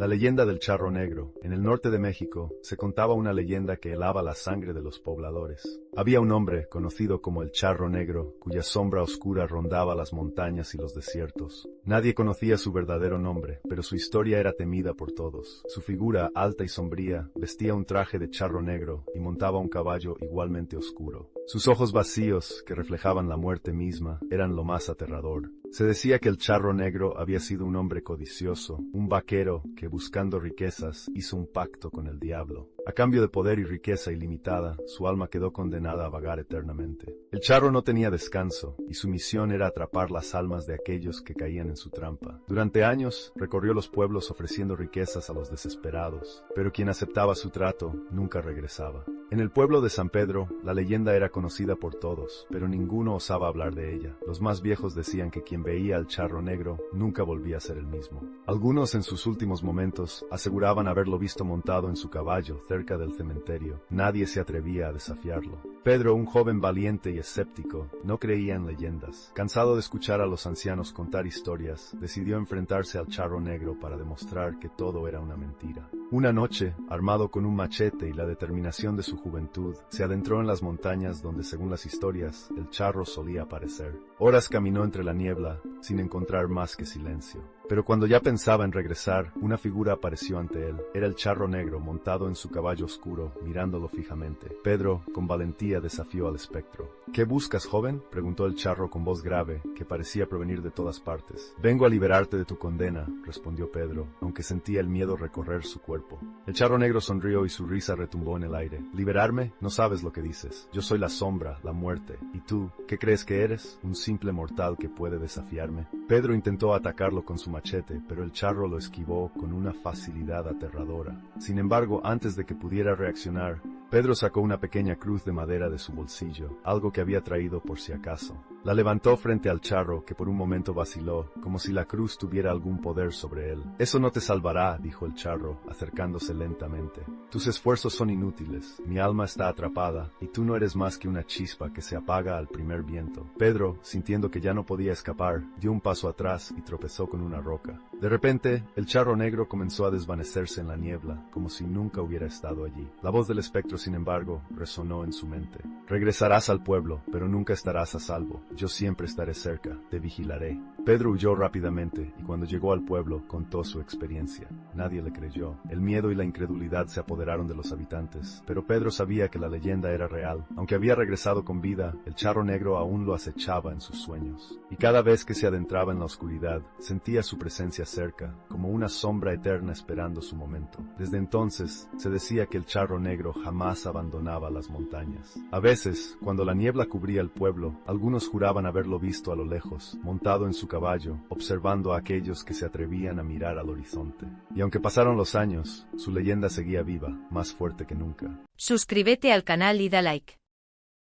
La leyenda del charro negro. En el norte de México se contaba una leyenda que helaba la sangre de los pobladores. Había un hombre, conocido como el charro negro, cuya sombra oscura rondaba las montañas y los desiertos. Nadie conocía su verdadero nombre, pero su historia era temida por todos. Su figura, alta y sombría, vestía un traje de charro negro y montaba un caballo igualmente oscuro. Sus ojos vacíos, que reflejaban la muerte misma, eran lo más aterrador. Se decía que el charro negro había sido un hombre codicioso, un vaquero que, buscando riquezas, hizo un pacto con el diablo. A cambio de poder y riqueza ilimitada, su alma quedó condenada a vagar eternamente. El charro no tenía descanso, y su misión era atrapar las almas de aquellos que caían en su trampa. Durante años, recorrió los pueblos ofreciendo riquezas a los desesperados, pero quien aceptaba su trato nunca regresaba. En el pueblo de San Pedro, la leyenda era conocida por todos, pero ninguno osaba hablar de ella. Los más viejos decían que quien veía al charro negro nunca volvía a ser el mismo. Algunos en sus últimos momentos aseguraban haberlo visto montado en su caballo cerca del cementerio. Nadie se atrevía a desafiarlo. Pedro, un joven valiente y escéptico, no creía en leyendas. Cansado de escuchar a los ancianos contar historias, decidió enfrentarse al charro negro para demostrar que todo era una mentira. Una noche, armado con un machete y la determinación de su juventud, se adentró en las montañas donde, según las historias, el charro solía aparecer. Horas caminó entre la niebla, sin encontrar más que silencio. Pero cuando ya pensaba en regresar, una figura apareció ante él. Era el charro negro, montado en su caballo oscuro, mirándolo fijamente. Pedro, con valentía, desafió al espectro. «¿Qué buscas, joven?», preguntó el charro con voz grave, que parecía provenir de todas partes. «Vengo a liberarte de tu condena», respondió Pedro, aunque sentía el miedo recorrer su cuerpo. El charro negro sonrió y su risa retumbó en el aire. «¿Liberarme? No sabes lo que dices. Yo soy la sombra, la muerte. ¿Y tú, qué crees que eres? ¿Un simple mortal que puede desafiarme?». Pedro intentó atacarlo con su machete, pero el charro lo esquivó con una facilidad aterradora. Sin embargo, antes de que pudiera reaccionar, Pedro sacó una pequeña cruz de madera de su bolsillo, algo que había traído por si acaso. La levantó frente al charro, que por un momento vaciló, como si la cruz tuviera algún poder sobre él. «Eso no te salvará», dijo el charro, acercándose lentamente. «Tus esfuerzos son inútiles, mi alma está atrapada, y tú no eres más que una chispa que se apaga al primer viento». Pedro, sintiendo que ya no podía escapar, dio un paso atrás y tropezó con una roca. De repente, el charro negro comenzó a desvanecerse en la niebla, como si nunca hubiera estado allí. La voz del espectro, sin embargo, resonó en su mente. «Regresarás al pueblo, pero nunca estarás a salvo. Yo siempre estaré cerca, te vigilaré». Pedro huyó rápidamente, y cuando llegó al pueblo, contó su experiencia. Nadie le creyó. El miedo y la incredulidad se apoderaron de los habitantes, pero Pedro sabía que la leyenda era real. Aunque había regresado con vida, el charro negro aún lo acechaba en sus sueños. Y cada vez que se adentraba en la oscuridad, sentía su presencia cerca, como una sombra eterna esperando su momento. Desde entonces, se decía que el charro negro jamás abandonaba las montañas. A veces, cuando la niebla cubría el pueblo, algunos juraban haberlo visto a lo lejos, montado en su caballo, observando a aquellos que se atrevían a mirar al horizonte. Y aunque pasaron los años, su leyenda seguía viva, más fuerte que nunca. Suscríbete al canal y da like.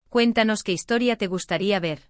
Cuéntanos qué historia te gustaría ver.